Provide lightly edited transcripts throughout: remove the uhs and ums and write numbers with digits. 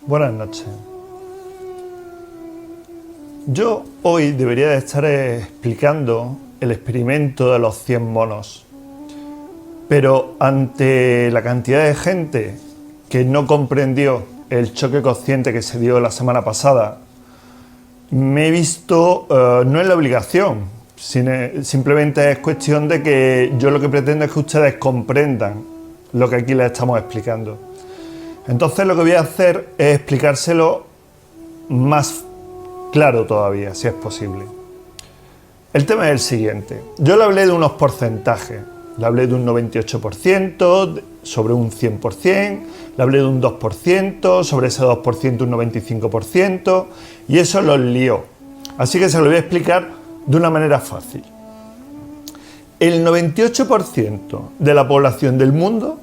Buenas noches. Yo hoy debería de estar explicando el experimento de los 100 monos, pero ante la cantidad de gente que no comprendió el choque consciente que se dio la semana pasada, me he visto no en la obligación, simplemente es cuestión de que yo lo que pretendo es que ustedes comprendan lo que aquí les estamos explicando. Entonces lo que voy a hacer es explicárselo más claro todavía, si es posible. El tema es el siguiente. Yo le hablé de unos porcentajes. Le hablé de un 98% sobre un 100%, le hablé de un 2%, sobre ese 2% un 95%, y eso los lió. Así que se lo voy a explicar de una manera fácil. El 98% de la población del mundo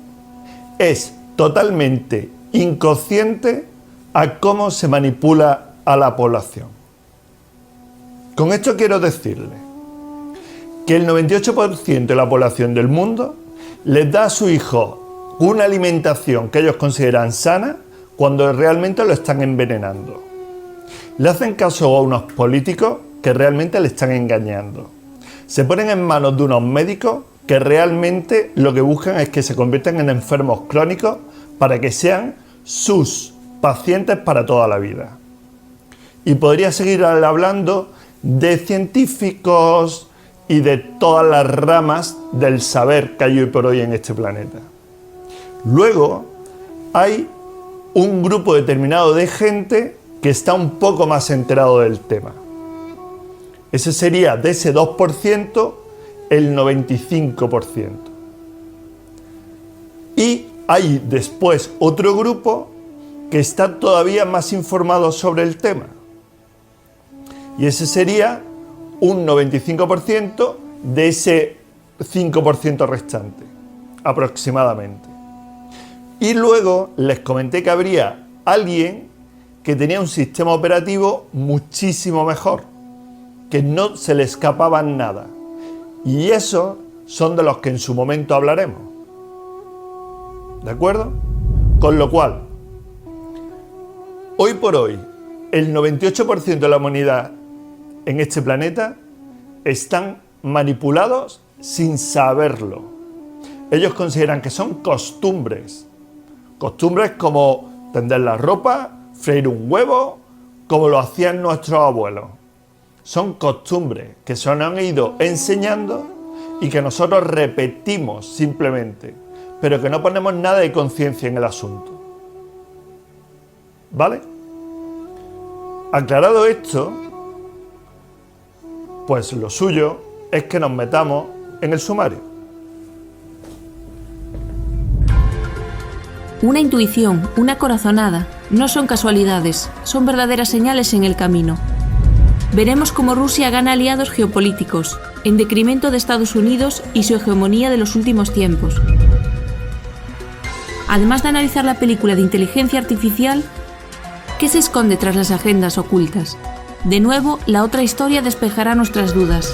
es totalmente inconsciente a cómo se manipula a la población. Con esto quiero decirle que el 98% de la población del mundo les da a su hijo una alimentación que ellos consideran sana cuando realmente lo están envenenando. Le hacen caso a unos políticos que realmente le están engañando. Se ponen en manos de unos médicos que realmente lo que buscan es que se conviertan en enfermos crónicos para que sean sus pacientes para toda la vida. Y podría seguir hablando de científicos y de todas las ramas del saber que hay hoy por hoy en este planeta. Luego hay un grupo determinado de gente que está un poco más enterado del tema. Ese sería, de ese 2%, el 95%. Y hay después otro grupo que está todavía más informado sobre el tema. Y ese sería un 95% de ese 5% restante, aproximadamente. Y luego les comenté que habría alguien que tenía un sistema operativo muchísimo mejor, que no se le escapaba nada. Y esos son de los que en su momento hablaremos. ¿De acuerdo? Con lo cual, hoy por hoy, el 98% de la humanidad en este planeta están manipulados sin saberlo. Ellos consideran que son costumbres. Costumbres como tender la ropa, freír un huevo, como lo hacían nuestros abuelos. Son costumbres que se nos han ido enseñando y que nosotros repetimos simplemente, pero que no ponemos nada de conciencia en el asunto. ¿Vale? Aclarado esto, pues lo suyo es que nos metamos en el sumario. Una intuición, una corazonada, no son casualidades, son verdaderas señales en el camino. Veremos cómo Rusia gana aliados geopolíticos, en detrimento de Estados Unidos y su hegemonía de los últimos tiempos. Además de analizar la película de inteligencia artificial, ¿qué se esconde tras las agendas ocultas? De nuevo, la otra historia despejará nuestras dudas.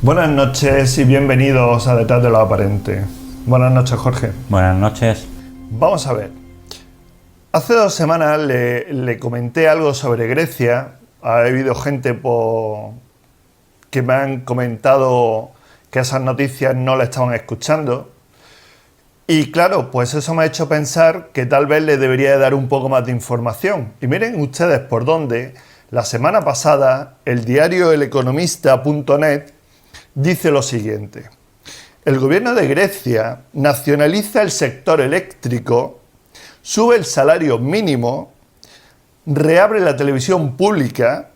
Buenas noches y bienvenidos a Detrás de lo Aparente. Buenas noches, Jorge. Buenas noches. Vamos a ver. Hace 2 semanas le comenté algo sobre Grecia. Ha habido gente que me han comentado que esas noticias no la estaban escuchando. Y claro, pues eso me ha hecho pensar que tal vez le debería de dar un poco más de información. Y miren ustedes por dónde, la semana pasada, el diario eleconomista.net dice lo siguiente: el gobierno de Grecia nacionaliza el sector eléctrico, sube el salario mínimo, reabre la televisión pública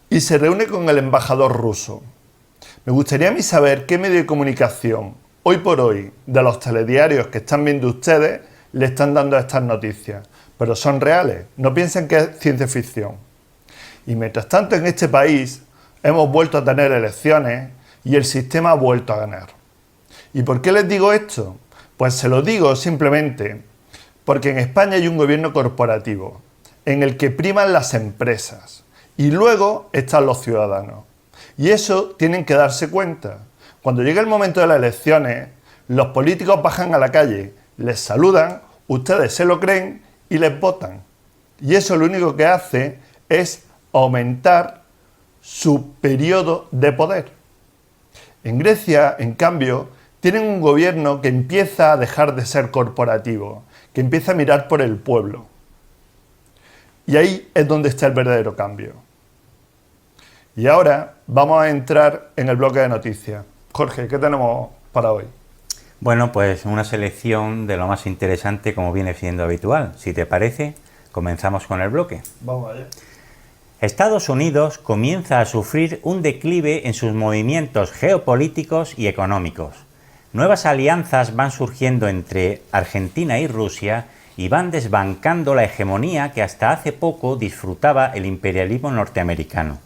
y se reúne con el embajador ruso. Me gustaría a mí saber qué medio de comunicación, hoy por hoy, de los telediarios que están viendo ustedes, le están dando estas noticias. Pero son reales, no piensen que es ciencia ficción. Y mientras tanto, en este país hemos vuelto a tener elecciones y el sistema ha vuelto a ganar. ¿Y por qué les digo esto? Pues se lo digo simplemente porque en España hay un gobierno corporativo en el que priman las empresas y luego están los ciudadanos. Y eso tienen que darse cuenta. Cuando llegue el momento de las elecciones, los políticos bajan a la calle, les saludan, ustedes se lo creen y les votan. Y eso lo único que hace es aumentar su periodo de poder. En Grecia, en cambio, tienen un gobierno que empieza a dejar de ser corporativo, que empieza a mirar por el pueblo. Y ahí es donde está el verdadero cambio. Y ahora vamos a entrar en el bloque de noticias. Jorge, ¿qué tenemos para hoy? Bueno, pues una selección de lo más interesante, como viene siendo habitual. Si te parece, comenzamos con el bloque. Vamos allá. Estados Unidos comienza a sufrir un declive en sus movimientos geopolíticos y económicos. Nuevas alianzas van surgiendo entre Argentina y Rusia y van desbancando la hegemonía que hasta hace poco disfrutaba el imperialismo norteamericano.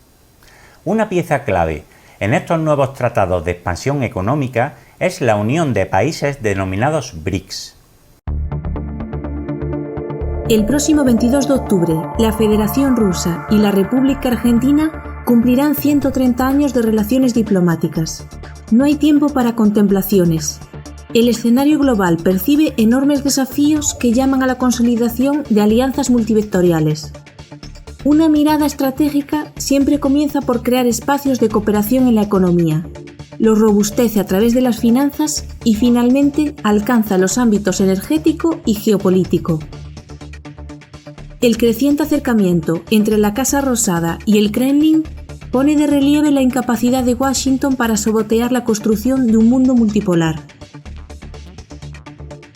Una pieza clave en estos nuevos tratados de expansión económica es la unión de países denominados BRICS. El próximo 22 de octubre, la Federación Rusa y la República Argentina cumplirán 130 años de relaciones diplomáticas. No hay tiempo para contemplaciones. El escenario global percibe enormes desafíos que llaman a la consolidación de alianzas multivectoriales. Una mirada estratégica siempre comienza por crear espacios de cooperación en la economía, los robustece a través de las finanzas y finalmente alcanza los ámbitos energético y geopolítico. El creciente acercamiento entre la Casa Rosada y el Kremlin pone de relieve la incapacidad de Washington para sabotear la construcción de un mundo multipolar.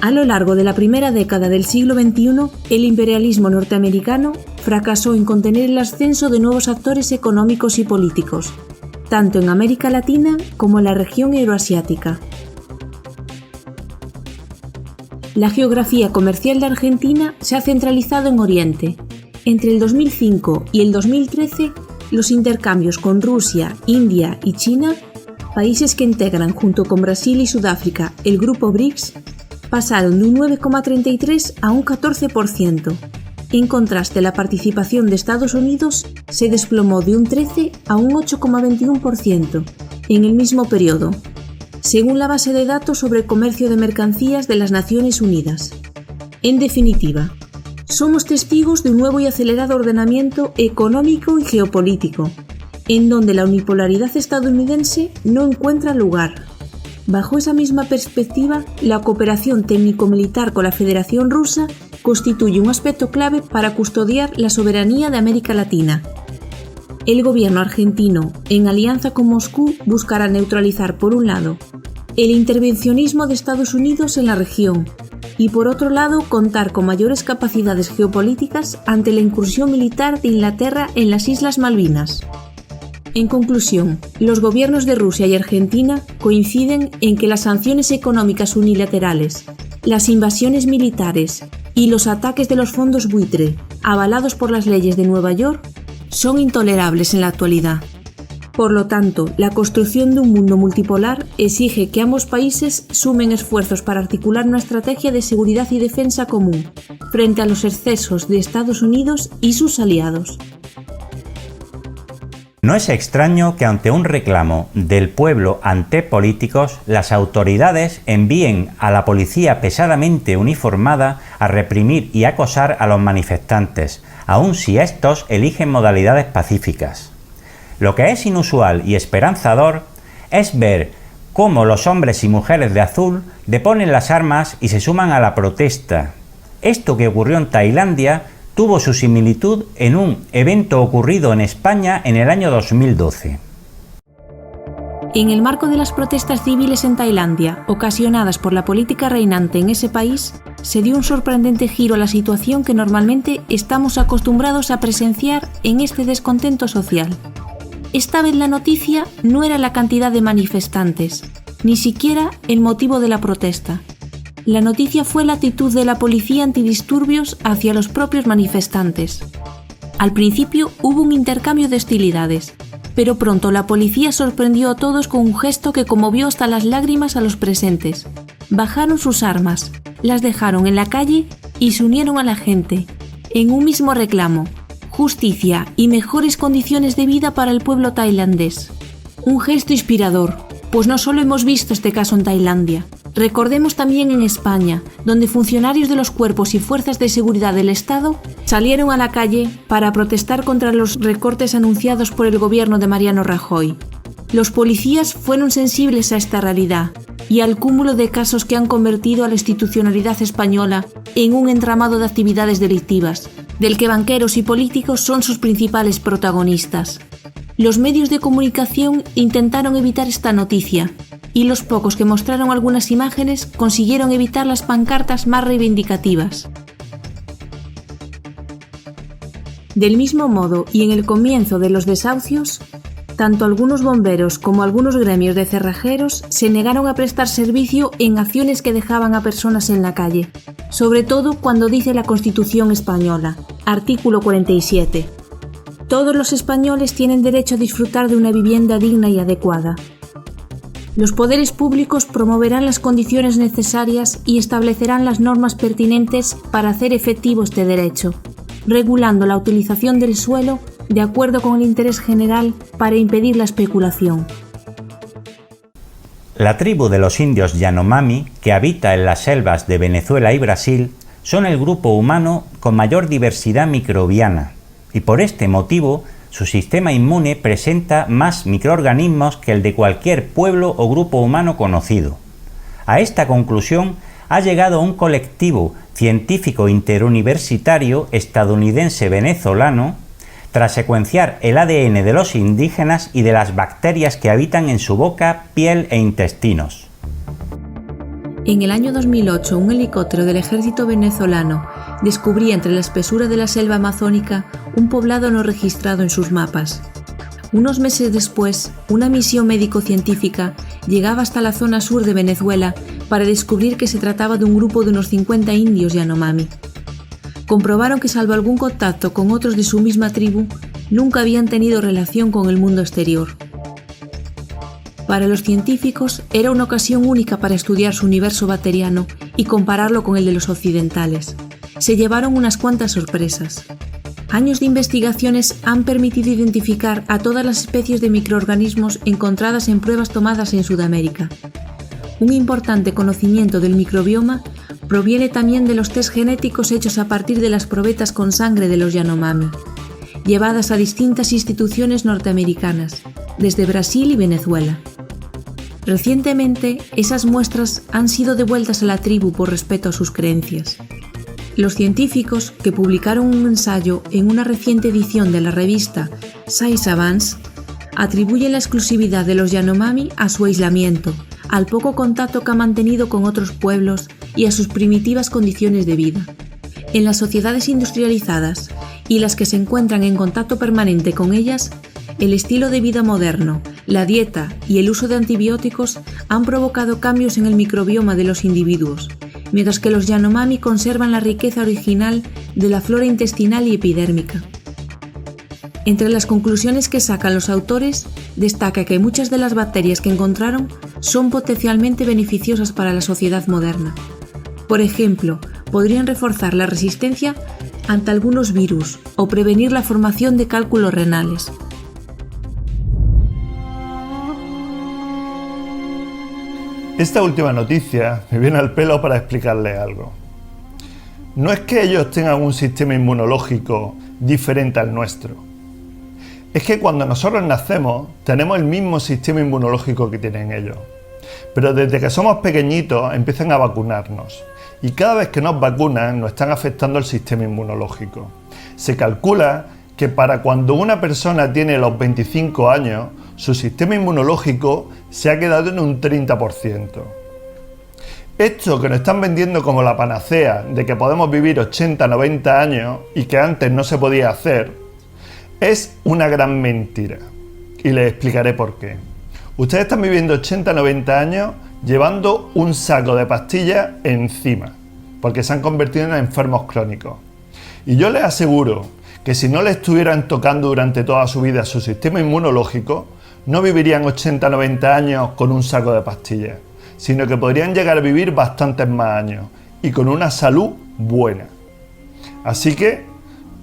A lo largo de la primera década del siglo XXI, el imperialismo norteamericano fracasó en contener el ascenso de nuevos actores económicos y políticos, tanto en América Latina como en la región euroasiática. La geografía comercial de Argentina se ha centralizado en Oriente. Entre el 2005 y el 2013, los intercambios con Rusia, India y China, países que integran junto con Brasil y Sudáfrica el grupo BRICS, pasaron de un 9,33% a un 14%. En contraste, la participación de Estados Unidos se desplomó de un 13% a un 8,21% en el mismo periodo, según la base de datos sobre comercio de mercancías de las Naciones Unidas. En definitiva, somos testigos de un nuevo y acelerado ordenamiento económico y geopolítico, en donde la unipolaridad estadounidense no encuentra lugar. Bajo esa misma perspectiva, la cooperación técnico-militar con la Federación Rusa constituye un aspecto clave para custodiar la soberanía de América Latina. El gobierno argentino, en alianza con Moscú, buscará neutralizar, por un lado, el intervencionismo de Estados Unidos en la región y, por otro lado, contar con mayores capacidades geopolíticas ante la incursión militar de Inglaterra en las Islas Malvinas. En conclusión, los gobiernos de Rusia y Argentina coinciden en que las sanciones económicas unilaterales, las invasiones militares y los ataques de los fondos buitre, avalados por las leyes de Nueva York, son intolerables en la actualidad. Por lo tanto, la construcción de un mundo multipolar exige que ambos países sumen esfuerzos para articular una estrategia de seguridad y defensa común frente a los excesos de Estados Unidos y sus aliados. No es extraño que ante un reclamo del pueblo ante políticos, las autoridades envíen a la policía pesadamente uniformada a reprimir y acosar a los manifestantes, aun si estos eligen modalidades pacíficas. Lo que es inusual y esperanzador es ver cómo los hombres y mujeres de azul deponen las armas y se suman a la protesta. Esto que ocurrió en Tailandia tuvo su similitud en un evento ocurrido en España en el año 2012. En el marco de las protestas civiles en Tailandia, ocasionadas por la política reinante en ese país, se dio un sorprendente giro a la situación que normalmente estamos acostumbrados a presenciar en este descontento social. Esta vez la noticia no era la cantidad de manifestantes, ni siquiera el motivo de la protesta. La noticia fue la actitud de la policía antidisturbios hacia los propios manifestantes. Al principio hubo un intercambio de hostilidades, pero pronto la policía sorprendió a todos con un gesto que conmovió hasta las lágrimas a los presentes. Bajaron sus armas, las dejaron en la calle y se unieron a la gente, en un mismo reclamo: justicia y mejores condiciones de vida para el pueblo tailandés. Un gesto inspirador, pues no solo hemos visto este caso en Tailandia. Recordemos también en España, donde funcionarios de los cuerpos y fuerzas de seguridad del Estado salieron a la calle para protestar contra los recortes anunciados por el gobierno de Mariano Rajoy. Los policías fueron sensibles a esta realidad y al cúmulo de casos que han convertido a la institucionalidad española en un entramado de actividades delictivas, del que banqueros y políticos son sus principales protagonistas. Los medios de comunicación intentaron evitar esta noticia, y los pocos que mostraron algunas imágenes consiguieron evitar las pancartas más reivindicativas. Del mismo modo, y en el comienzo de los desahucios, tanto algunos bomberos como algunos gremios de cerrajeros se negaron a prestar servicio en acciones que dejaban a personas en la calle, sobre todo cuando dice la Constitución española, artículo 47. Todos los españoles tienen derecho a disfrutar de una vivienda digna y adecuada. Los poderes públicos promoverán las condiciones necesarias y establecerán las normas pertinentes para hacer efectivo este derecho, regulando la utilización del suelo de acuerdo con el interés general para impedir la especulación. La tribu de los indios Yanomami, que habita en las selvas de Venezuela y Brasil, son el grupo humano con mayor diversidad microbiana, y por este motivo su sistema inmune presenta más microorganismos que el de cualquier pueblo o grupo humano conocido. A esta conclusión ha llegado un colectivo científico interuniversitario estadounidense-venezolano tras secuenciar el ADN de los indígenas y de las bacterias que habitan en su boca, piel e intestinos. En el año 2008, un helicóptero del ejército venezolano descubría entre la espesura de la selva amazónica un poblado no registrado en sus mapas. Unos meses después, una misión médico-científica llegaba hasta la zona sur de Venezuela para descubrir que se trataba de un grupo de unos 50 indios Yanomami. Comprobaron que, salvo algún contacto con otros de su misma tribu, nunca habían tenido relación con el mundo exterior. Para los científicos era una ocasión única para estudiar su universo bacteriano y compararlo con el de los occidentales. Se llevaron unas cuantas sorpresas. Años de investigaciones han permitido identificar a todas las especies de microorganismos encontradas en pruebas tomadas en Sudamérica. Un importante conocimiento del microbioma proviene también de los test genéticos hechos a partir de las probetas con sangre de los Yanomami, llevadas a distintas instituciones norteamericanas, desde Brasil y Venezuela. Recientemente, esas muestras han sido devueltas a la tribu por respeto a sus creencias. Los científicos, que publicaron un ensayo en una reciente edición de la revista Science Advance, atribuyen la exclusividad de los Yanomami a su aislamiento, al poco contacto que ha mantenido con otros pueblos y a sus primitivas condiciones de vida. En las sociedades industrializadas y las que se encuentran en contacto permanente con ellas, el estilo de vida moderno, la dieta y el uso de antibióticos han provocado cambios en el microbioma de los individuos, mientras que los Yanomami conservan la riqueza original de la flora intestinal y epidérmica. Entre las conclusiones que sacan los autores, destaca que muchas de las bacterias que encontraron son potencialmente beneficiosas para la sociedad moderna. Por ejemplo, podrían reforzar la resistencia ante algunos virus o prevenir la formación de cálculos renales. Esta última noticia me viene al pelo para explicarles algo. No es que ellos tengan un sistema inmunológico diferente al nuestro. Es que cuando nosotros nacemos tenemos el mismo sistema inmunológico que tienen ellos. Pero desde que somos pequeñitos empiezan a vacunarnos. Y cada vez que nos vacunan nos están afectando el sistema inmunológico. Se calcula que para cuando una persona tiene los 25 años, su sistema inmunológico se ha quedado en un 30%. Esto que nos están vendiendo como la panacea de que podemos vivir 80, 90 años y que antes no se podía hacer, es una gran mentira. Y les explicaré por qué. Ustedes están viviendo 80, 90 años llevando un saco de pastillas encima, porque se han convertido en enfermos crónicos. Y yo les aseguro que si no le estuvieran tocando durante toda su vida su sistema inmunológico, no vivirían 80, 90 años con un saco de pastillas, sino que podrían llegar a vivir bastantes más años y con una salud buena. Así que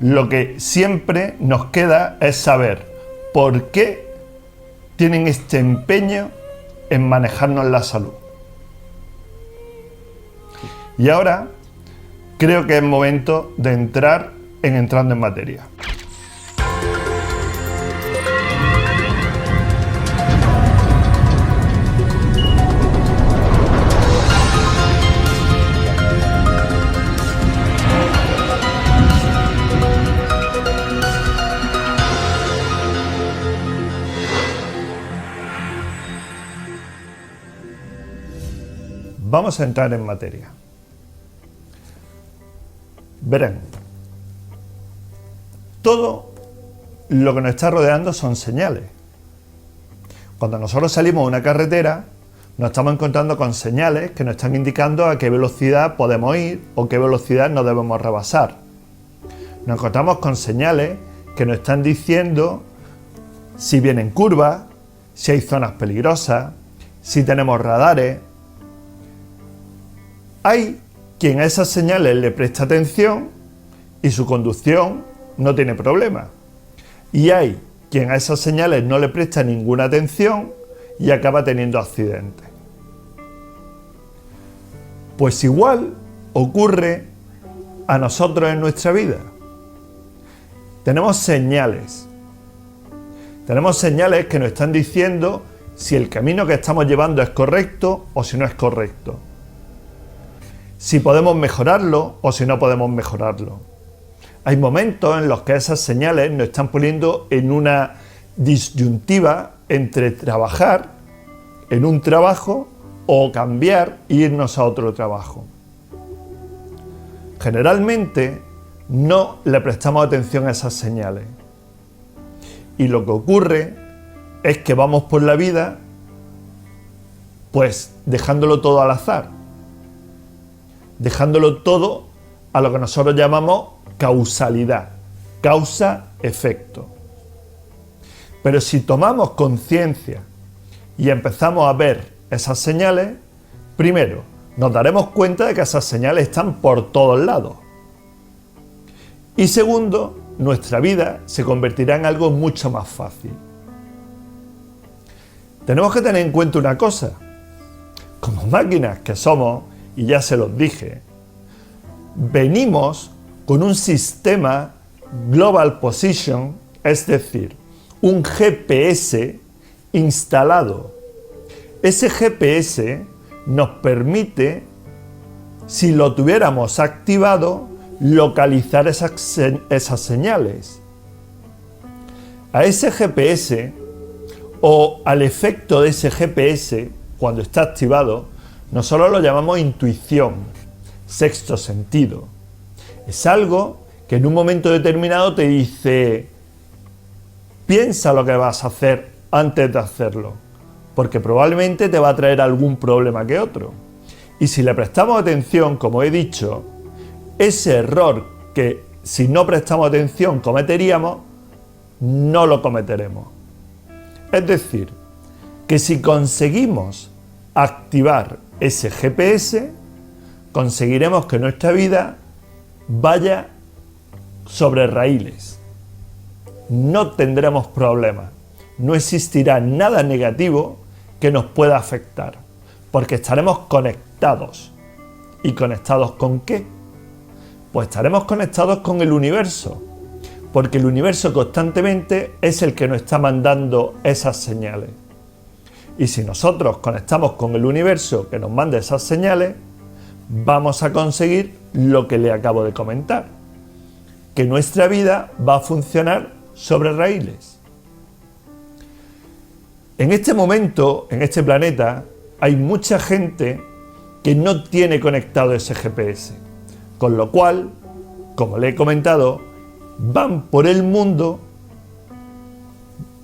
lo que siempre nos queda es saber por qué tienen este empeño en manejarnos la salud. Y ahora creo que es momento de entrar en entrando en materia. Vamos a entrar en materia. Verán, todo lo que nos está rodeando son señales. Cuando nosotros salimos a una carretera, nos estamos encontrando con señales que nos están indicando a qué velocidad podemos ir o qué velocidad no debemos rebasar. Nos encontramos con señales que nos están diciendo si vienen curvas, si hay zonas peligrosas, si tenemos radares. Hay quien a esas señales le presta atención y su conducción no tiene problema. Y hay quien a esas señales no le presta ninguna atención y acaba teniendo accidentes. Pues igual ocurre a nosotros en nuestra vida. Tenemos señales. Tenemos señales que nos están diciendo si el camino que estamos llevando es correcto o si no es correcto. Si podemos mejorarlo o si no podemos mejorarlo. Hay momentos en los que esas señales nos están poniendo en una disyuntiva entre trabajar en un trabajo o cambiar e irnos a otro trabajo. Generalmente no le prestamos atención a esas señales. Y lo que ocurre es que vamos por la vida pues dejándolo todo al azar. Dejándolo todo a lo que nosotros llamamos causalidad, causa-efecto. Pero si tomamos conciencia y empezamos a ver esas señales, primero, nos daremos cuenta de que esas señales están por todos lados. Y segundo, nuestra vida se convertirá en algo mucho más fácil. Tenemos que tener en cuenta una cosa. Como máquinas que somos, y ya se los dije, venimos con un sistema Global Position, es decir, un GPS instalado. Ese GPS nos permite, si lo tuviéramos activado, localizar esas señales. A ese GPS o al efecto de ese GPS, cuando está activado, nosotros lo llamamos intuición, sexto sentido. Es algo que en un momento determinado te dice, piensa lo que vas a hacer antes de hacerlo, porque probablemente te va a traer algún problema que otro. Y si le prestamos atención, como he dicho, ese error que si no prestamos atención cometeríamos, no lo cometeremos. Es decir, que si conseguimos activar ese GPS, conseguiremos que nuestra vida vaya sobre raíles. No tendremos problemas. No existirá nada negativo que nos pueda afectar, porque estaremos conectados. ¿Y conectados con qué? Pues estaremos conectados con el universo, porque el universo constantemente es el que nos está mandando esas señales. Y si nosotros conectamos con el universo que nos manda esas señales, vamos a conseguir lo que le acabo de comentar, que nuestra vida va a funcionar sobre raíles. En este momento, en este planeta, hay mucha gente que no tiene conectado ese GPS, con lo cual, como le he comentado, van por el mundo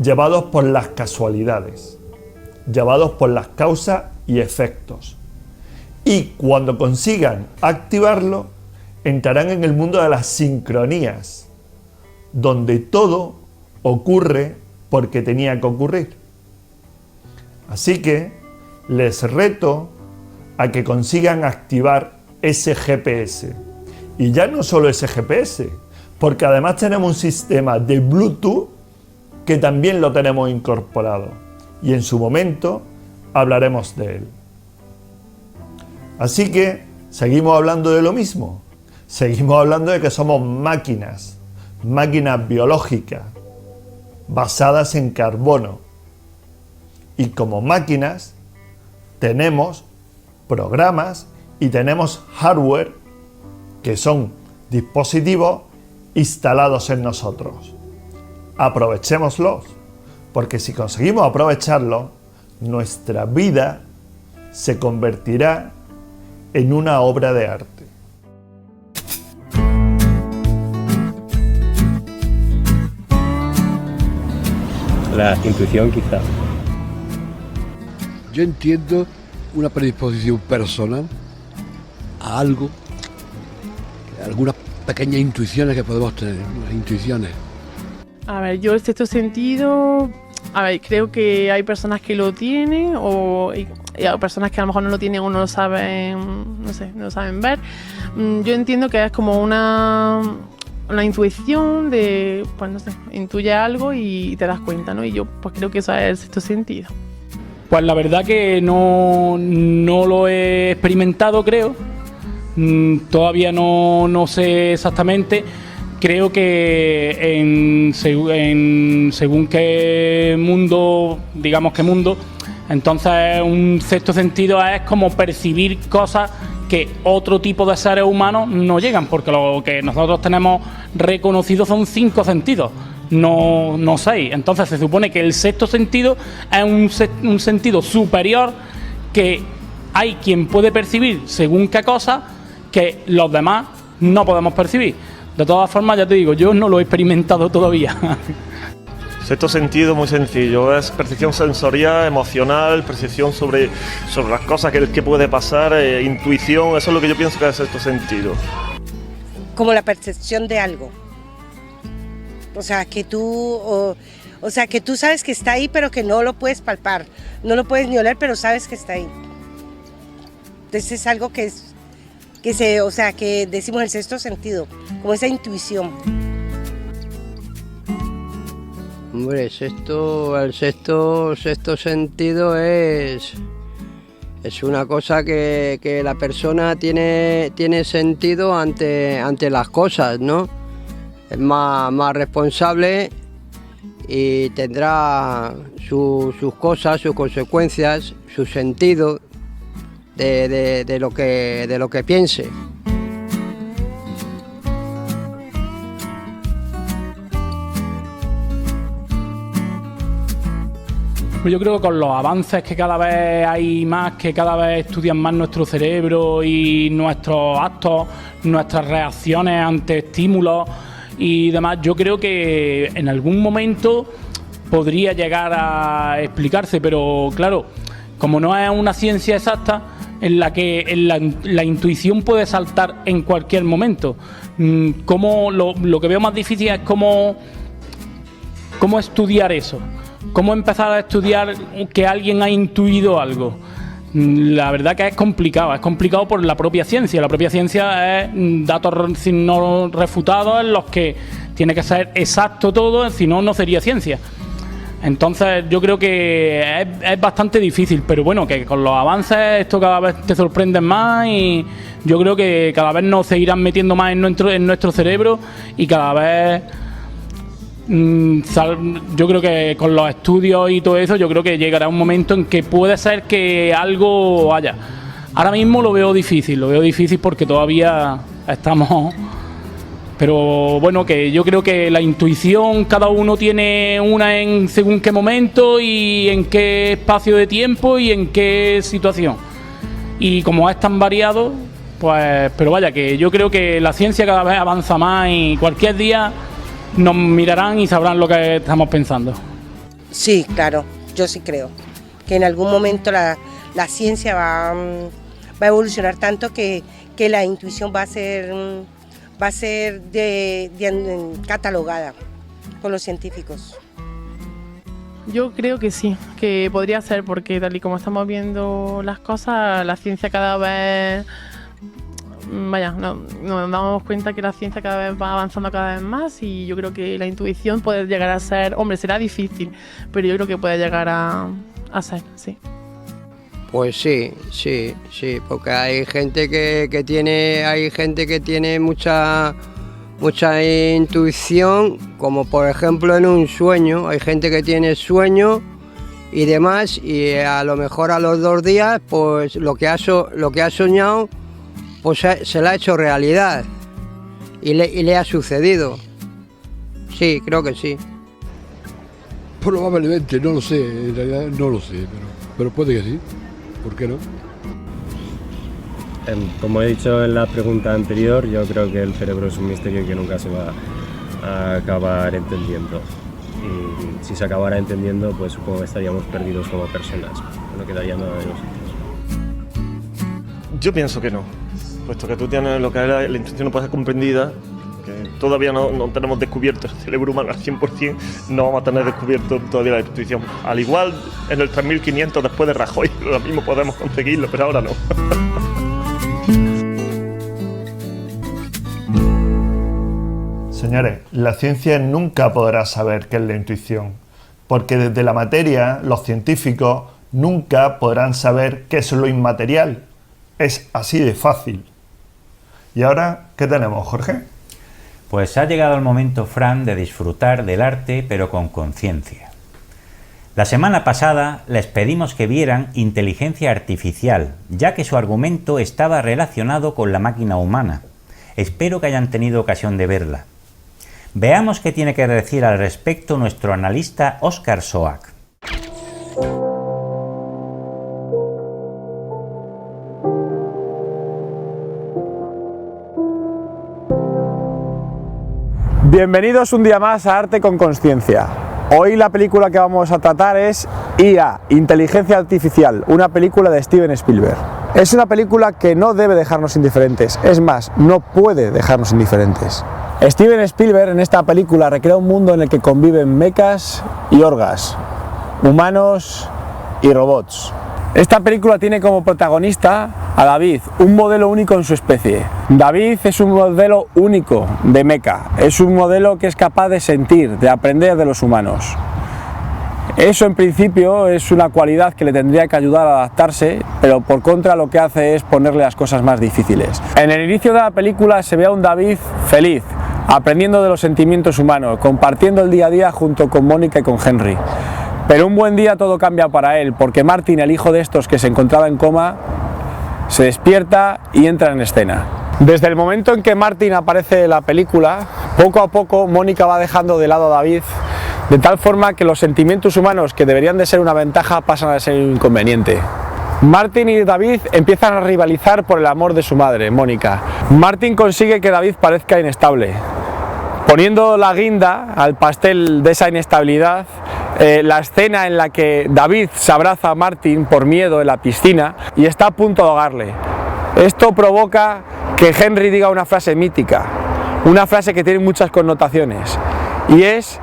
llevados por las casualidades, llevados por las causas y efectos. Y cuando consigan activarlo, entrarán en el mundo de las sincronías, donde todo ocurre porque tenía que ocurrir. Así que les reto a que consigan activar ese GPS. Y ya no solo ese GPS, porque además tenemos un sistema de Bluetooth que también lo tenemos incorporado. y en su momento hablaremos de él. Así que seguimos hablando de lo mismo, seguimos hablando de que somos máquinas biológicas, basadas en carbono. Y como máquinas tenemos programas y tenemos hardware que son dispositivos instalados en nosotros. Aprovechémoslos, porque si conseguimos aprovecharlos, nuestra vida se convertirá en una obra de arte. La intuición quizá. Yo entiendo una predisposición personal a algo, algunas pequeñas intuiciones que podemos tener, unas intuiciones. A ver, yo el sexto sentido, creo que hay personas que lo tienen y hay personas que a lo mejor no lo tienen o no lo saben, no lo saben ver. Yo entiendo que es como una intuición de, intuye algo y te das cuenta, ¿no? Y yo pues creo que eso es el sexto sentido. Pues la verdad que no lo he experimentado, creo. Todavía no sé exactamente. Creo que según qué mundo, digamos qué mundo, entonces un sexto sentido es como percibir cosas que otro tipo de seres humanos no llegan, porque lo que nosotros tenemos reconocido son 5 sentidos. No 6. Entonces se supone que el sexto sentido es un sentido superior que hay quien puede percibir según qué cosa que los demás no podemos percibir. De todas formas, ya te digo, yo no lo he experimentado todavía. Sexto sentido muy sencillo, es percepción sensorial, emocional, percepción sobre las cosas que puede pasar, intuición, eso es lo que yo pienso que es sexto sentido. Como la percepción de algo. O sea, que tú sabes que está ahí, pero que no lo puedes palpar, no lo puedes ni oler, pero sabes que está ahí. Entonces es algo que decimos el sexto sentido, como esa intuición. Hombre, el sexto sentido es una cosa que la persona tiene sentido ante las cosas, ¿no? Es más responsable y tendrá sus cosas, sus consecuencias, su sentido de lo que piense. Yo creo que con los avances que cada vez hay más, que cada vez estudian más nuestro cerebro y nuestros actos, nuestras reacciones ante estímulos y demás, yo creo que en algún momento podría llegar a explicarse, pero claro, como no es una ciencia exacta en la que la intuición puede saltar en cualquier momento, como lo que veo más difícil es cómo estudiar eso, cómo empezar a estudiar que alguien ha intuido algo. La verdad que es complicado por la propia ciencia. La propia ciencia es datos no refutados en los que tiene que ser exacto todo, si no, no sería ciencia. Entonces yo creo que es bastante difícil, pero bueno, que con los avances esto cada vez te sorprende más y yo creo que cada vez nos seguirán metiendo más en nuestro cerebro y cada vez... yo creo que con los estudios y todo eso, yo creo que llegará un momento en que puede ser que algo haya. Ahora mismo lo veo difícil porque todavía estamos... Pero bueno, que yo creo que la intuición cada uno tiene una en según qué momento y en qué espacio de tiempo y en qué situación. Y como es tan variado, pues... Pero vaya, que yo creo que la ciencia cada vez avanza más y cualquier día nos mirarán y sabrán lo que estamos pensando. Sí, claro, yo sí creo que en algún momento la ciencia va a evolucionar tanto que la intuición va a ser catalogada por los científicos. Yo creo que sí, que podría ser, porque tal y como estamos viendo las cosas, la ciencia cada vez... nos damos cuenta que la ciencia cada vez va avanzando cada vez más y yo creo que la intuición puede llegar a ser, hombre, será difícil, pero yo creo que puede llegar a hacer, sí. Pues sí, porque hay gente que tiene mucha intuición, como por ejemplo en un sueño. Hay gente que tiene sueño y demás, y a lo mejor a los 2 días, pues lo que ha soñado, pues se le ha hecho realidad y le ha sucedido. Sí, creo que sí. Probablemente, no lo sé, en realidad no lo sé, pero puede que sí. ¿Por qué no? Como he dicho en la pregunta anterior, yo creo que el cerebro es un misterio que nunca se va a acabar entendiendo. Y si se acabara entendiendo, pues supongo que estaríamos perdidos como personas. No quedaría nada de nosotros. Yo pienso que no, puesto que tú tienes lo que es la intuición no puede ser comprendida, que todavía no tenemos descubierto el cerebro humano al 100%, no vamos a tener descubierto todavía la intuición. Al igual en el 3500 después de Rajoy, lo mismo podemos conseguirlo, pero ahora no. Señores, la ciencia nunca podrá saber qué es la intuición, porque desde la materia los científicos nunca podrán saber qué es lo inmaterial. Es así de fácil. ¿Y ahora qué tenemos, Jorge? Pues ha llegado el momento, Fran, de disfrutar del arte, pero con conciencia. La semana pasada les pedimos que vieran Inteligencia Artificial, ya que su argumento estaba relacionado con la máquina humana. Espero que hayan tenido ocasión de verla. Veamos qué tiene que decir al respecto nuestro analista Óscar Soac. Bienvenidos un día más a Arte con Conciencia. Hoy la película que vamos a tratar es IA, Inteligencia Artificial, una película de Steven Spielberg. Es una película que no debe dejarnos indiferentes, es más, no puede dejarnos indiferentes. Steven Spielberg en esta película recrea un mundo en el que conviven mechas y orgas, humanos y robots. Esta película tiene como protagonista a David, un modelo único en su especie. David es un modelo único de mecha, es un modelo que es capaz de sentir, de aprender de los humanos. Eso en principio es una cualidad que le tendría que ayudar a adaptarse, pero por contra lo que hace es ponerle las cosas más difíciles. En el inicio de la película se ve a un David feliz, aprendiendo de los sentimientos humanos, compartiendo el día a día junto con Mónica y con Henry. Pero un buen día todo cambia para él, porque Martin, el hijo de estos que se encontraba en coma, se despierta y entra en escena. Desde el momento en que Martin aparece en la película, poco a poco Mónica va dejando de lado a David, de tal forma que los sentimientos humanos que deberían de ser una ventaja pasan a ser un inconveniente. Martin y David empiezan a rivalizar por el amor de su madre, Mónica. Martin consigue que David parezca inestable, poniendo la guinda al pastel de esa inestabilidad. La escena en la que David se abraza a Martin por miedo en la piscina y está a punto de ahogarle. Esto provoca que Henry diga una frase mítica, una frase que tiene muchas connotaciones, y es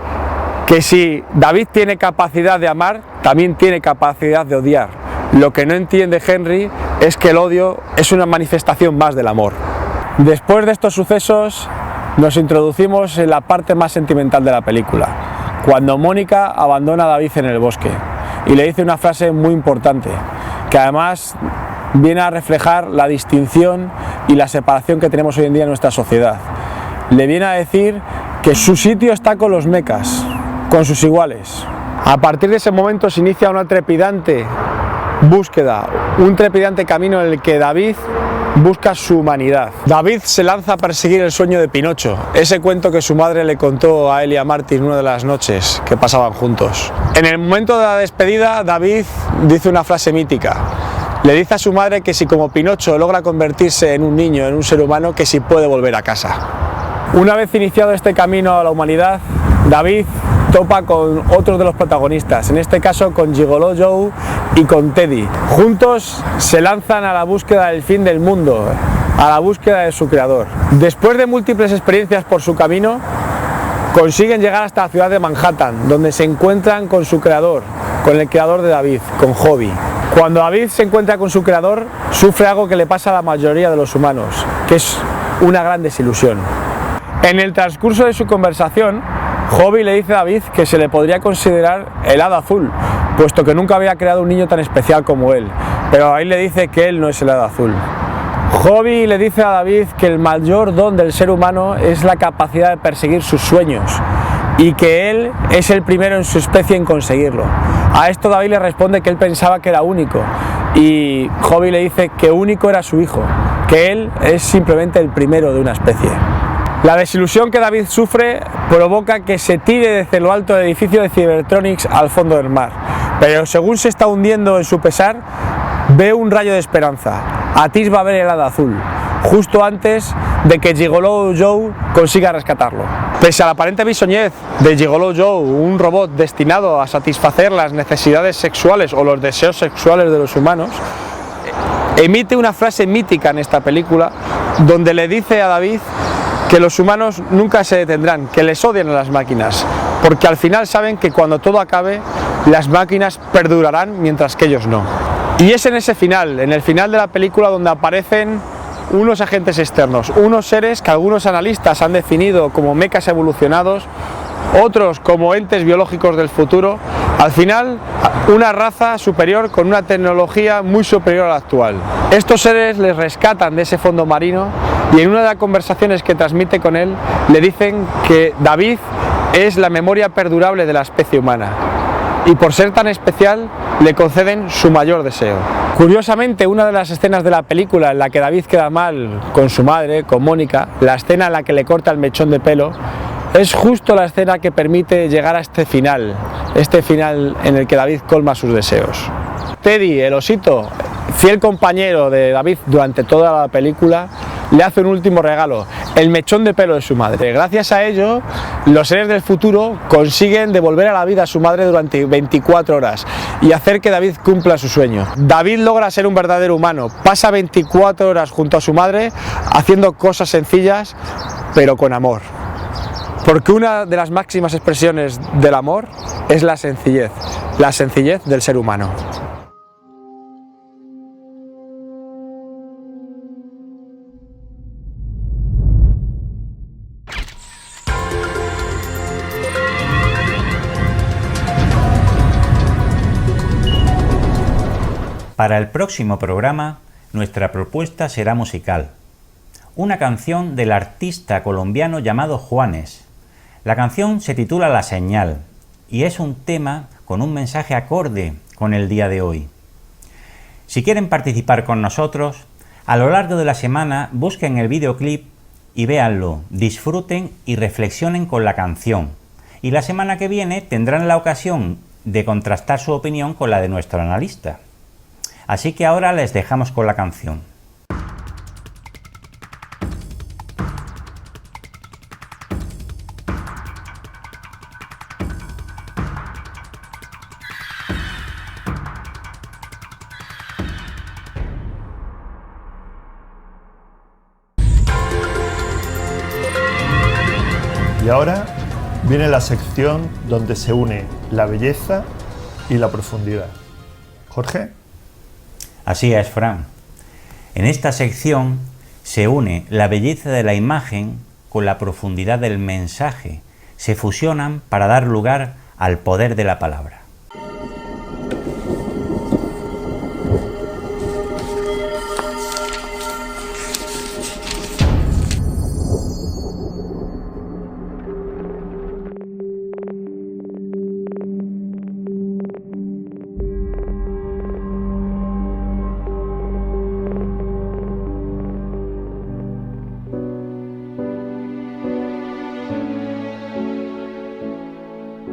que si David tiene capacidad de amar, también tiene capacidad de odiar. Lo que no entiende Henry es que el odio es una manifestación más del amor. Después de estos sucesos nos introducimos en la parte más sentimental de la película, cuando Mónica abandona a David en el bosque y le dice una frase muy importante, que además viene a reflejar la distinción y la separación que tenemos hoy en día en nuestra sociedad. Le viene a decir que su sitio está con los mechas, con sus iguales. A partir de ese momento se inicia una trepidante búsqueda, un trepidante camino en el que David busca su humanidad. David se lanza a perseguir el sueño de Pinocho, ese cuento que su madre le contó a él y a Martin una de las noches que pasaban juntos. En el momento de la despedida, David dice una frase mítica. Le dice a su madre que si como Pinocho logra convertirse en un niño, en un ser humano, que si puede volver a casa. Una vez iniciado este camino a la humanidad, David topa con otros de los protagonistas, en este caso con Gigolo Joe y con Teddy. Juntos se lanzan a la búsqueda del fin del mundo, a la búsqueda de su creador. Después de múltiples experiencias por su camino, consiguen llegar hasta la ciudad de Manhattan, donde se encuentran con su creador, con el creador de David, con Hobby. Cuando David se encuentra con su creador, sufre algo que le pasa a la mayoría de los humanos, que es una gran desilusión. En el transcurso de su conversación, Hobby le dice a David que se le podría considerar el hada azul, puesto que nunca había creado un niño tan especial como él, pero ahí le dice que él no es el Hada Azul. Hobby le dice a David que el mayor don del ser humano es la capacidad de perseguir sus sueños y que él es el primero en su especie en conseguirlo. A esto David le responde que él pensaba que era único y Hobby le dice que único era su hijo, que él es simplemente el primero de una especie. La desilusión que David sufre provoca que se tire desde lo alto del edificio de Cybertronics al fondo del mar, pero según se está hundiendo en su pesar, ve un rayo de esperanza, atisba a ver el Hada Azul, justo antes de que Gigolo Joe consiga rescatarlo. Pese a la aparente bisoñez de Gigolo Joe, un robot destinado a satisfacer las necesidades sexuales o los deseos sexuales de los humanos, emite una frase mítica en esta película donde le dice a David que los humanos nunca se detendrán, que les odian a las máquinas, porque al final saben que cuando todo acabe, las máquinas perdurarán mientras que ellos no. Y es en ese final, en el final de la película, donde aparecen unos agentes externos, unos seres que algunos analistas han definido como mechas evolucionados, otros como entes biológicos del futuro, al final una raza superior con una tecnología muy superior a la actual. Estos seres les rescatan de ese fondo marino y en una de las conversaciones que transmite con él le dicen que David es la memoria perdurable de la especie humana y por ser tan especial le conceden su mayor deseo. Curiosamente, una de las escenas de la película en la que David queda mal con su madre, con Mónica, la escena en la que le corta el mechón de pelo, es justo la escena que permite llegar a este final en el que David colma sus deseos. Teddy, el osito, fiel compañero de David durante toda la película, le hace un último regalo, el mechón de pelo de su madre. Gracias a ello, los seres del futuro consiguen devolver a la vida a su madre durante 24 horas y hacer que David cumpla su sueño. David logra ser un verdadero humano, pasa 24 horas junto a su madre haciendo cosas sencillas, pero con amor. Porque una de las máximas expresiones del amor es la sencillez del ser humano. Para el próximo programa, nuestra propuesta será musical. Una canción del artista colombiano llamado Juanes. La canción se titula La Señal y es un tema con un mensaje acorde con el día de hoy. Si quieren participar con nosotros, a lo largo de la semana busquen el videoclip y véanlo, disfruten y reflexionen con la canción. Y la semana que viene tendrán la ocasión de contrastar su opinión con la de nuestro analista. Así que ahora les dejamos con la canción. Y ahora viene la sección donde se une la belleza y la profundidad. ¿Jorge? Así es, Fran. En esta sección se une la belleza de la imagen con la profundidad del mensaje. Se fusionan para dar lugar al poder de la palabra.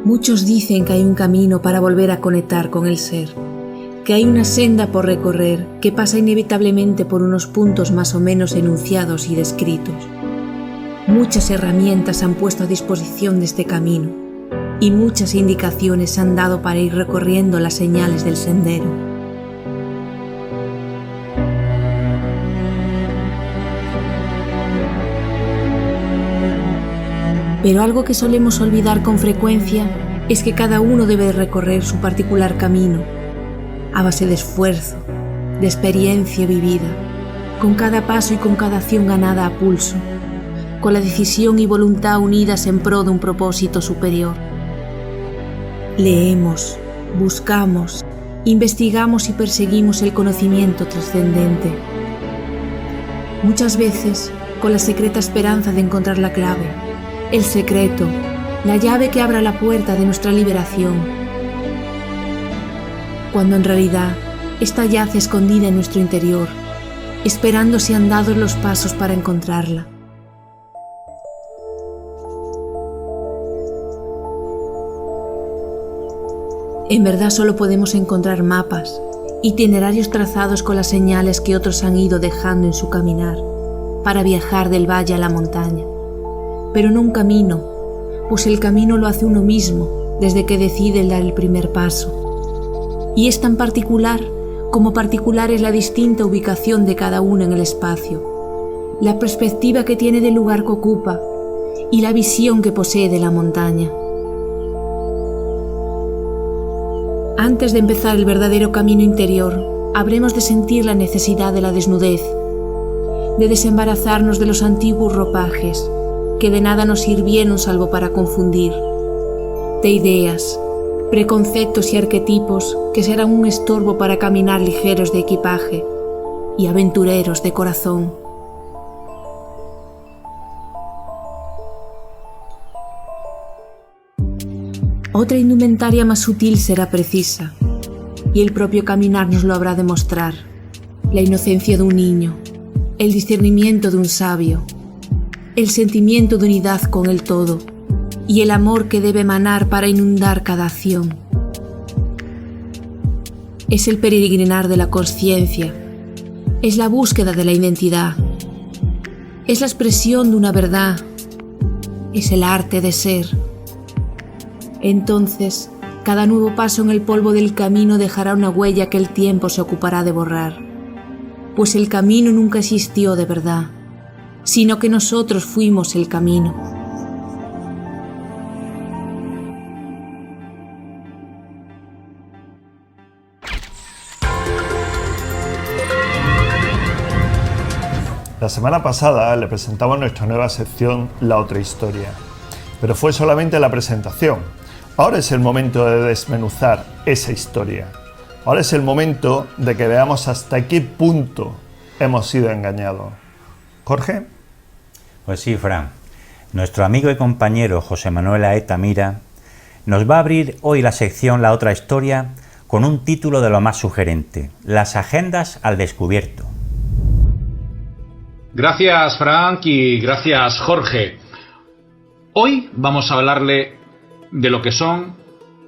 Muchos dicen que hay un camino para volver a conectar con el ser, que hay una senda por recorrer que pasa inevitablemente por unos puntos más o menos enunciados y descritos. Muchas herramientas han puesto a disposición de este camino y muchas indicaciones se han dado para ir recorriendo las señales del sendero. Pero algo que solemos olvidar con frecuencia es que cada uno debe recorrer su particular camino, a base de esfuerzo, de experiencia vivida, con cada paso y con cada acción ganada a pulso, con la decisión y voluntad unidas en pro de un propósito superior. Leemos, buscamos, investigamos y perseguimos el conocimiento trascendente. Muchas veces con la secreta esperanza de encontrar la clave, el secreto, la llave que abra la puerta de nuestra liberación. Cuando en realidad esta yace escondida en nuestro interior, esperando sean dados los pasos para encontrarla. En verdad solo podemos encontrar mapas, itinerarios trazados con las señales que otros han ido dejando en su caminar para viajar del valle a la montaña, pero no un camino, pues el camino lo hace uno mismo desde que decide dar el primer paso. Y es tan particular como particular es la distinta ubicación de cada uno en el espacio, la perspectiva que tiene del lugar que ocupa y la visión que posee de la montaña. Antes de empezar el verdadero camino interior, habremos de sentir la necesidad de la desnudez, de desembarazarnos de los antiguos ropajes que de nada nos sirvieron salvo para confundir, de ideas, preconceptos y arquetipos que serán un estorbo para caminar ligeros de equipaje y aventureros de corazón. Otra indumentaria más sutil será precisa, y el propio caminar nos lo habrá de mostrar: la inocencia de un niño, el discernimiento de un sabio, el sentimiento de unidad con el todo y el amor que debe emanar para inundar cada acción. Es el peregrinar de la consciencia, es la búsqueda de la identidad, es la expresión de una verdad, es el arte de ser. Entonces, cada nuevo paso en el polvo del camino dejará una huella que el tiempo se ocupará de borrar, pues el camino nunca existió de verdad, sino que nosotros fuimos el camino. La semana pasada le presentamos nuestra nueva sección La Otra Historia, pero fue solamente la presentación. Ahora es el momento de desmenuzar esa historia. Ahora es el momento de que veamos hasta qué punto hemos sido engañados. ¿Jorge? Pues sí, Fran. Nuestro amigo y compañero José Manuel Aeta Mira nos va a abrir hoy la sección La Otra Historia con un título de lo más sugerente: Las agendas al descubierto. Gracias, Frank, y gracias, Jorge. Hoy vamos a hablarle de lo que son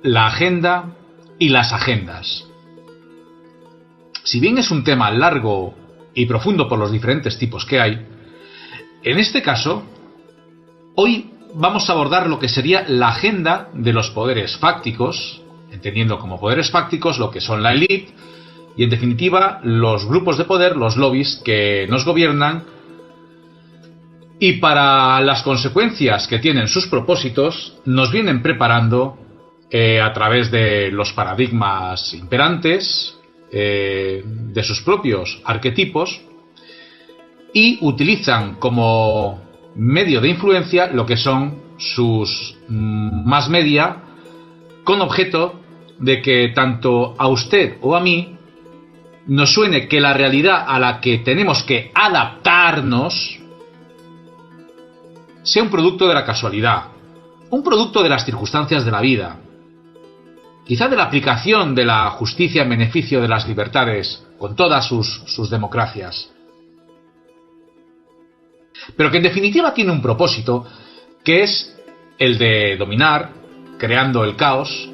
la agenda y las agendas. Si bien es un tema largo y profundo por los diferentes tipos que hay, en este caso, hoy vamos a abordar lo que sería la agenda de los poderes fácticos, entendiendo como poderes fácticos lo que son la élite y, en definitiva, los grupos de poder, los lobbies que nos gobiernan, y para las consecuencias que tienen sus propósitos nos vienen preparando a través de los paradigmas imperantes, de sus propios arquetipos, y utilizan como medio de influencia lo que son sus mass media, con objeto de que tanto a usted o a mí nos suene que la realidad a la que tenemos que adaptarnos sea un producto de la casualidad, un producto de las circunstancias de la vida, quizá de la aplicación de la justicia en beneficio de las libertades con todas sus democracias, pero que en definitiva tiene un propósito, que es el de dominar, creando el caos,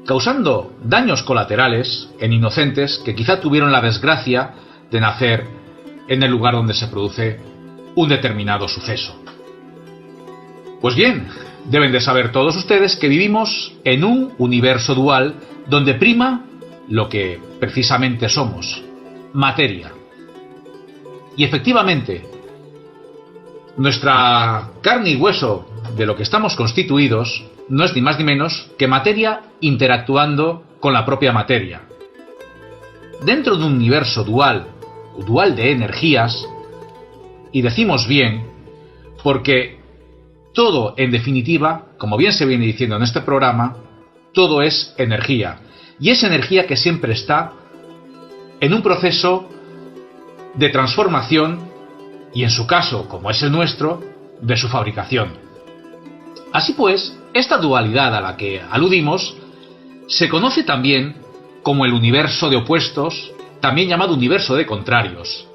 causando daños colaterales en inocentes que quizá tuvieron la desgracia de nacer en el lugar donde se produce un determinado suceso. Pues bien, deben de saber todos ustedes que vivimos en un universo dual donde prima lo que precisamente somos: materia. Y efectivamente, nuestra carne y hueso de lo que estamos constituidos no es ni más ni menos que materia interactuando con la propia materia. Dentro de un universo dual de energías, y decimos bien porque todo, en definitiva, como bien se viene diciendo en este programa, todo es energía. y es energía que siempre está en un proceso de transformación y, en su caso, como es el nuestro, de su fabricación. Así pues, esta dualidad a la que aludimos se conoce también como el universo de opuestos, también llamado universo de contrarios,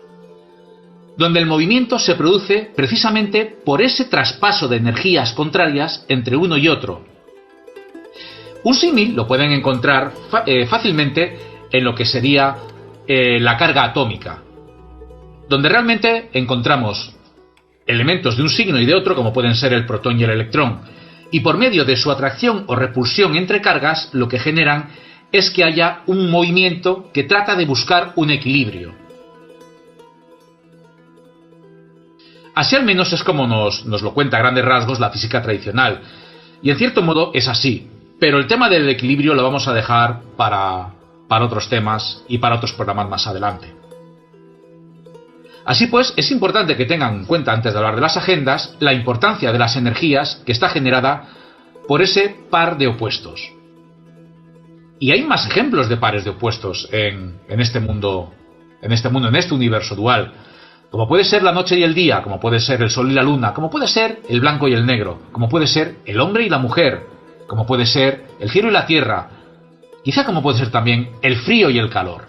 donde el movimiento se produce precisamente por ese traspaso de energías contrarias entre uno y otro. Un símil lo pueden encontrar fácilmente en lo que sería la carga atómica, donde realmente encontramos elementos de un signo y de otro, como pueden ser el protón y el electrón, y por medio de su atracción o repulsión entre cargas, lo que generan es que haya un movimiento que trata de buscar un equilibrio. Así al menos es como nos lo cuenta a grandes rasgos la física tradicional, y en cierto modo es así, pero el tema del equilibrio lo vamos a dejar para otros temas y para otros programas más adelante. Así pues, es importante que tengan en cuenta, antes de hablar de las agendas, la importancia de las energías que está generada por ese par de opuestos. Y hay más ejemplos de pares de opuestos en este mundo, en este universo dual, como puede ser la noche y el día, como puede ser el sol y la luna, como puede ser el blanco y el negro, como puede ser el hombre y la mujer, como puede ser el cielo y la tierra, quizá como puede ser también el frío y el calor.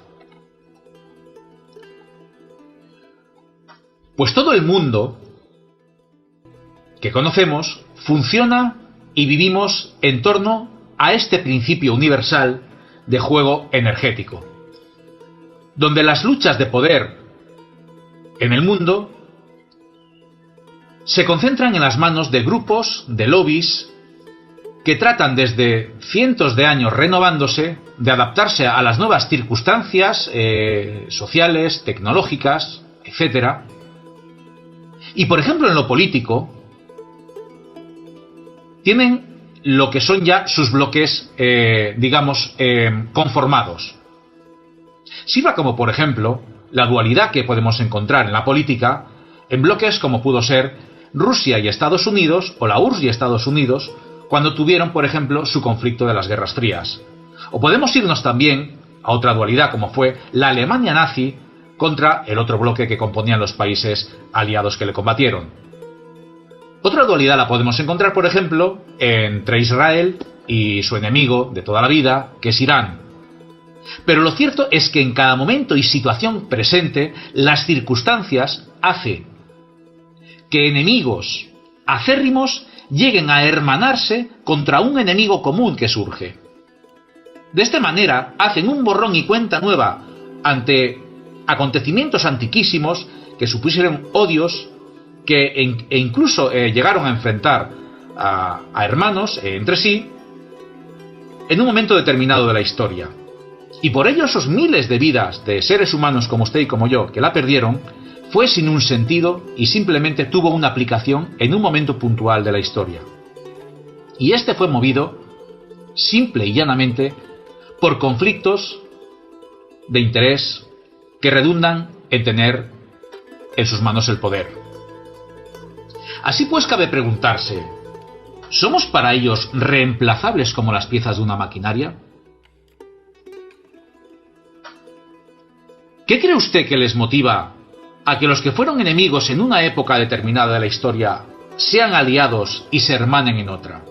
Pues todo el mundo que conocemos funciona y vivimos en torno a este principio universal de juego energético, donde las luchas de poder en el mundo se concentran en las manos de grupos, de lobbies, que tratan desde cientos de años renovándose, de adaptarse a las nuevas circunstancias sociales, tecnológicas, etc. Y por ejemplo en lo político, tienen lo que son ya sus bloques, conformados. Sirva como por ejemplo la dualidad que podemos encontrar en la política en bloques como pudo ser Rusia y Estados Unidos, o la URSS y Estados Unidos, cuando tuvieron, por ejemplo, su conflicto de las Guerras Frías. O podemos irnos también a otra dualidad, como fue la Alemania nazi contra el otro bloque que componían los países aliados que le combatieron. Otra dualidad la podemos encontrar, por ejemplo, entre Israel y su enemigo de toda la vida, que es Irán. Pero lo cierto es que en cada momento y situación presente, las circunstancias hacen que enemigos acérrimos lleguen a hermanarse contra un enemigo común que surge. De esta manera hacen un borrón y cuenta nueva ante acontecimientos antiquísimos que supusieron odios e incluso llegaron a enfrentar a hermanos entre sí en un momento determinado de la historia. Y por ello esos miles de vidas de seres humanos como usted y como yo que la perdieron fue sin un sentido y simplemente tuvo una aplicación en un momento puntual de la historia. Y este fue movido simple y llanamente por conflictos de interés que redundan en tener en sus manos el poder. Así pues cabe preguntarse, ¿somos para ellos reemplazables como las piezas de una maquinaria? ¿Qué cree usted que les motiva a que los que fueron enemigos en una época determinada de la historia sean aliados y se hermanen en otra?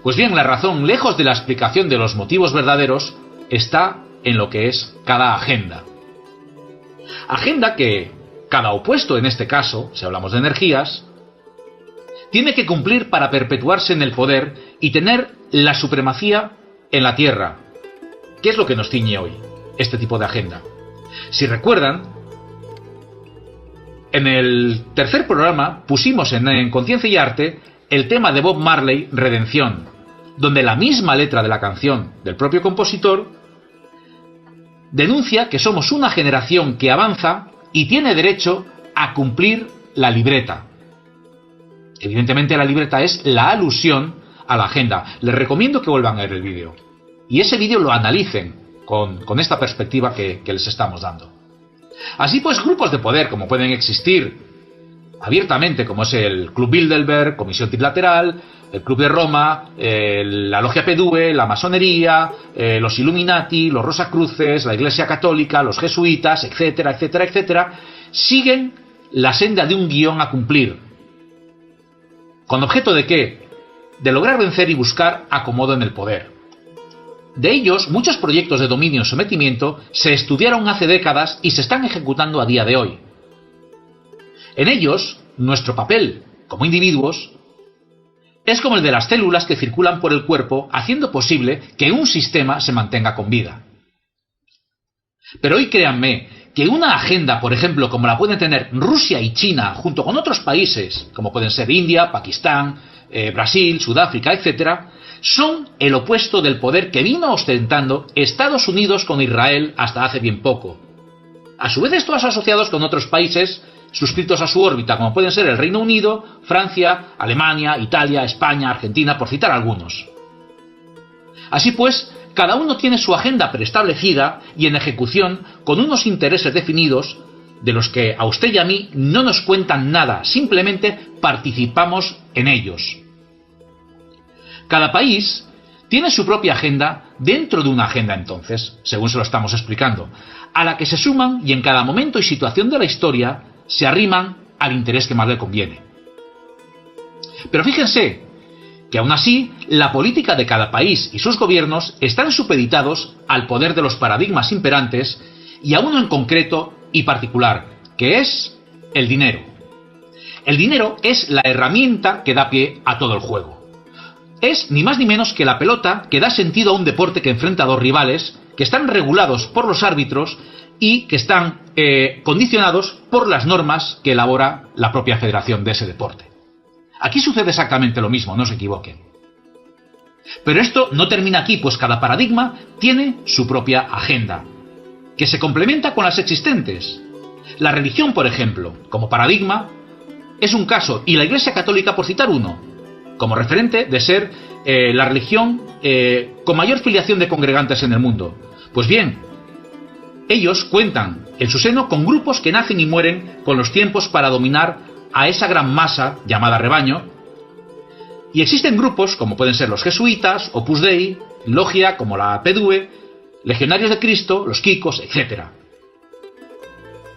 Pues bien, la razón, lejos de la explicación de los motivos verdaderos, está en lo que es cada agenda. Agenda que cada opuesto, en este caso, si hablamos de energías, tiene que cumplir para perpetuarse en el poder y tener la supremacía en la Tierra. ¿Qué es lo que nos ciñe hoy este tipo de agenda? Si recuerdan, en el tercer programa pusimos en Conciencia y Arte el tema de Bob Marley, Redención, donde la misma letra de la canción del propio compositor denuncia que somos una generación que avanza y tiene derecho a cumplir la libreta. Evidentemente la libreta es la alusión a la agenda. Les recomiendo que vuelvan a ver el vídeo y ese vídeo lo analicen con esta perspectiva que les estamos dando. Así pues, grupos de poder como pueden existir abiertamente, como es el Club Bilderberg, Comisión Trilateral, el Club de Roma, la Logia P2, la masonería, los Illuminati, los Rosacruces, la Iglesia Católica, los jesuitas, etcétera, etcétera, etcétera, siguen la senda de un guión a cumplir. ¿Con objeto de qué? De lograr vencer y buscar acomodo en el poder. De ellos, muchos proyectos de dominio y sometimiento se estudiaron hace décadas y se están ejecutando a día de hoy. En ellos, nuestro papel, como individuos, es como el de las células que circulan por el cuerpo, haciendo posible que un sistema se mantenga con vida. Pero hoy créanme que una agenda, por ejemplo, como la pueden tener Rusia y China, junto con otros países, como pueden ser India, Pakistán, Brasil, Sudáfrica, etc., son el opuesto del poder que vino ostentando Estados Unidos con Israel hasta hace bien poco. A su vez, estos asociados con otros países suscritos a su órbita, como pueden ser el Reino Unido, Francia, Alemania, Italia, España, Argentina, por citar algunos. Así pues, cada uno tiene su agenda preestablecida y en ejecución con unos intereses definidos de los que a usted y a mí no nos cuentan nada, simplemente participamos en ellos. Cada país tiene su propia agenda dentro de una agenda entonces, según se lo estamos explicando, a la que se suman y en cada momento y situación de la historia se arriman al interés que más le conviene. Pero fíjense que aún así la política de cada país y sus gobiernos están supeditados al poder de los paradigmas imperantes y a uno en concreto y particular, que es el dinero. El dinero es la herramienta que da pie a todo el juego. Es ni más ni menos que la pelota que da sentido a un deporte que enfrenta a dos rivales que están regulados por los árbitros y que están condicionados por las normas que elabora la propia federación de ese deporte. Aquí sucede exactamente lo mismo, no se equivoquen. Pero esto no termina aquí, pues cada paradigma tiene su propia agenda, que se complementa con las existentes. La religión, por ejemplo, como paradigma, es un caso, y la Iglesia Católica, por citar uno, como referente de ser la religión con mayor filiación de congregantes en el mundo. Pues bien, ellos cuentan en su seno con grupos que nacen y mueren con los tiempos para dominar a esa gran masa llamada rebaño, y existen grupos como pueden ser los jesuitas, Opus Dei, logia como la P2, legionarios de Cristo, los Kikos, etc.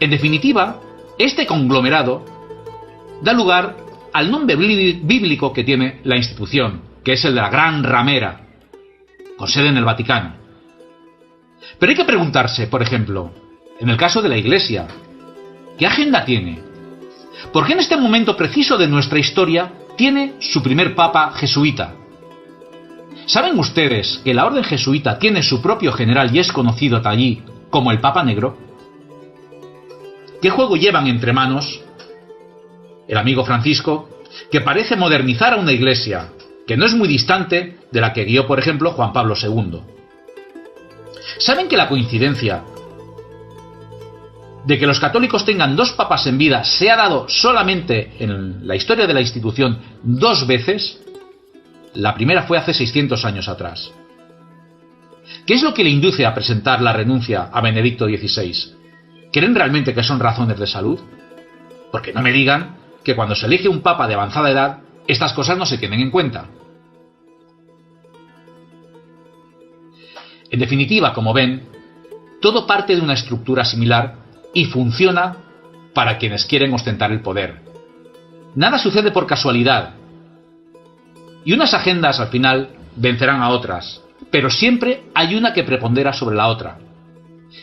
En definitiva, este conglomerado da lugar al nombre bíblico que tiene la institución, que es el de la Gran Ramera, con sede en el Vaticano. Pero hay que preguntarse, por ejemplo, en el caso de la Iglesia, ¿qué agenda tiene? ¿Por qué en este momento preciso de nuestra historia tiene su primer papa jesuita? ¿Saben ustedes que la orden jesuita tiene su propio general y es conocido allí como el Papa Negro? ¿Qué juego llevan entre manos el amigo Francisco, que parece modernizar a una iglesia que no es muy distante de la que guió, por ejemplo, Juan Pablo II? ¿Saben que la coincidencia de que los católicos tengan dos papas en vida se ha dado solamente en la historia de la institución 2 veces? La primera fue hace 600 años atrás. ¿Qué es lo que le induce a presentar la renuncia a Benedicto XVI? ¿Creen realmente que son razones de salud? Porque no me digan que cuando se elige un papa de avanzada edad, estas cosas no se tienen en cuenta. En definitiva, como ven, todo parte de una estructura similar y funciona para quienes quieren ostentar el poder. Nada sucede por casualidad. Y unas agendas al final vencerán a otras, pero siempre hay una que prepondera sobre la otra.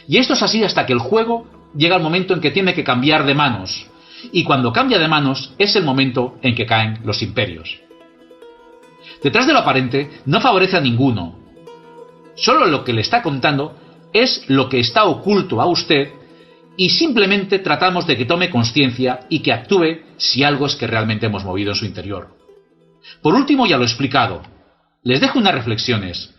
Y esto es así hasta que el juego llega al momento en que tiene que cambiar de manos. Y cuando cambia de manos es el momento en que caen los imperios. Detrás de lo aparente no favorece a ninguno. Solo lo que le está contando es lo que está oculto a usted y simplemente tratamos de que tome conciencia y que actúe si algo es que realmente hemos movido en su interior. Por último, ya lo he explicado, les dejo unas reflexiones.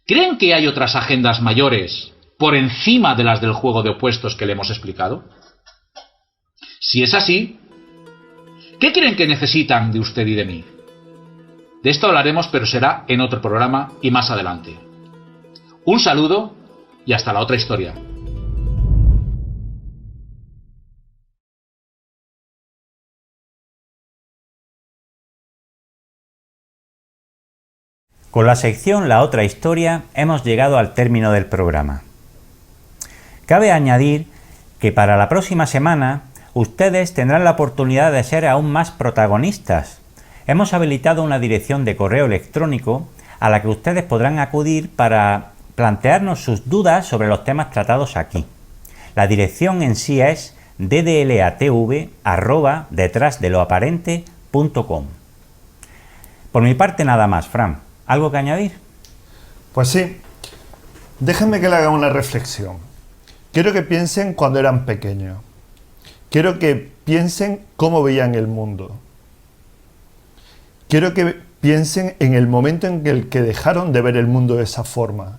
¿Creen que hay otras agendas mayores por encima de las del juego de opuestos que le hemos explicado? Si es así, ¿qué creen que necesitan de usted y de mí? De esto hablaremos, pero será en otro programa y más adelante. Un saludo y hasta la otra historia. Con la sección La otra historia hemos llegado al término del programa. Cabe añadir que para la próxima semana ustedes tendrán la oportunidad de ser aún más protagonistas. Hemos habilitado una dirección de correo electrónico a la que ustedes podrán acudir para plantearnos sus dudas sobre los temas tratados aquí. La dirección en sí es ddlatv@detrasdeloaparente.com. Por mi parte nada más, Fran. ¿Algo que añadir? Pues sí. Déjenme que le haga una reflexión. Quiero que piensen cuando eran pequeños. Quiero que piensen cómo veían el mundo. Quiero que piensen en el momento en el que dejaron de ver el mundo de esa forma.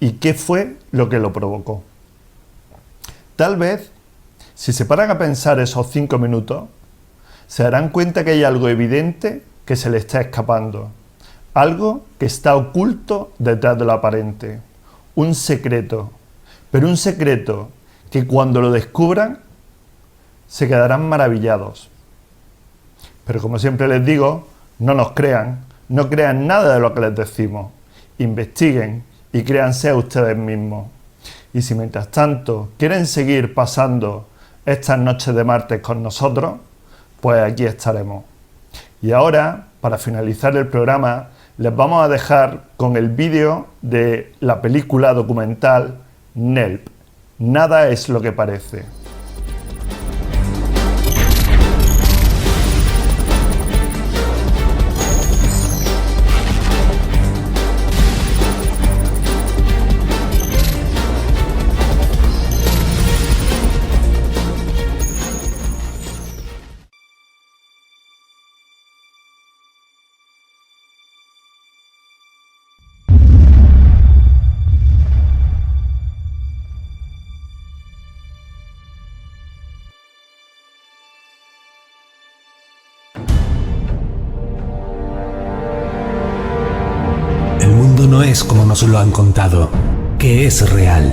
¿Y qué fue lo que lo provocó? Tal vez, si se paran a pensar esos 5 minutos, se darán cuenta que hay algo evidente que se le está escapando. Algo que está oculto detrás de lo aparente. Un secreto. Pero un secreto que cuando lo descubran, se quedarán maravillados. Pero como siempre les digo, no nos crean, no crean nada de lo que les decimos. Investiguen y créanse a ustedes mismos. Y si mientras tanto quieren seguir pasando estas noches de martes con nosotros, pues aquí estaremos. Y ahora, para finalizar el programa, les vamos a dejar con el vídeo de la película documental NELP. Nada es lo que parece. No es como nos lo han contado, que es real.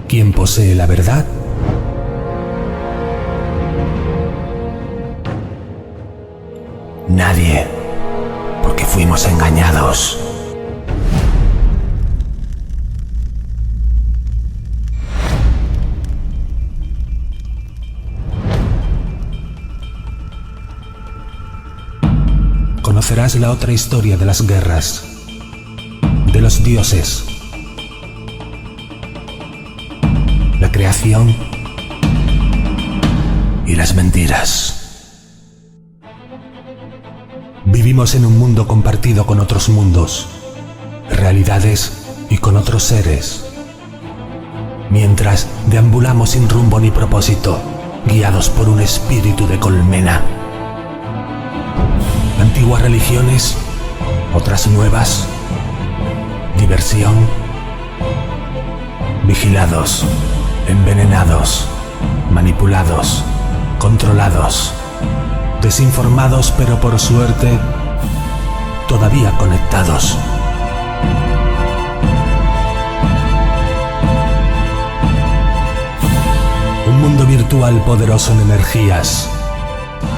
¿Quién posee la verdad? Nadie, porque fuimos engañados. Conocerás la otra historia de las guerras, de los dioses, la creación y las mentiras. Vivimos en un mundo compartido con otros mundos, realidades y con otros seres, mientras deambulamos sin rumbo ni propósito, guiados por un espíritu de colmena. Antiguas religiones, otras nuevas, diversión, vigilados, envenenados, manipulados, controlados, desinformados, pero por suerte todavía conectados. Un mundo virtual poderoso en energías,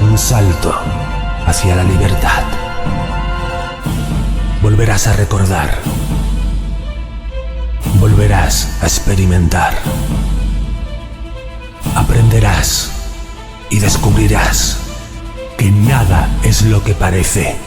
un salto hacia la libertad. Volverás a recordar. Volverás a experimentar. Aprenderás y descubrirás que nada es lo que parece.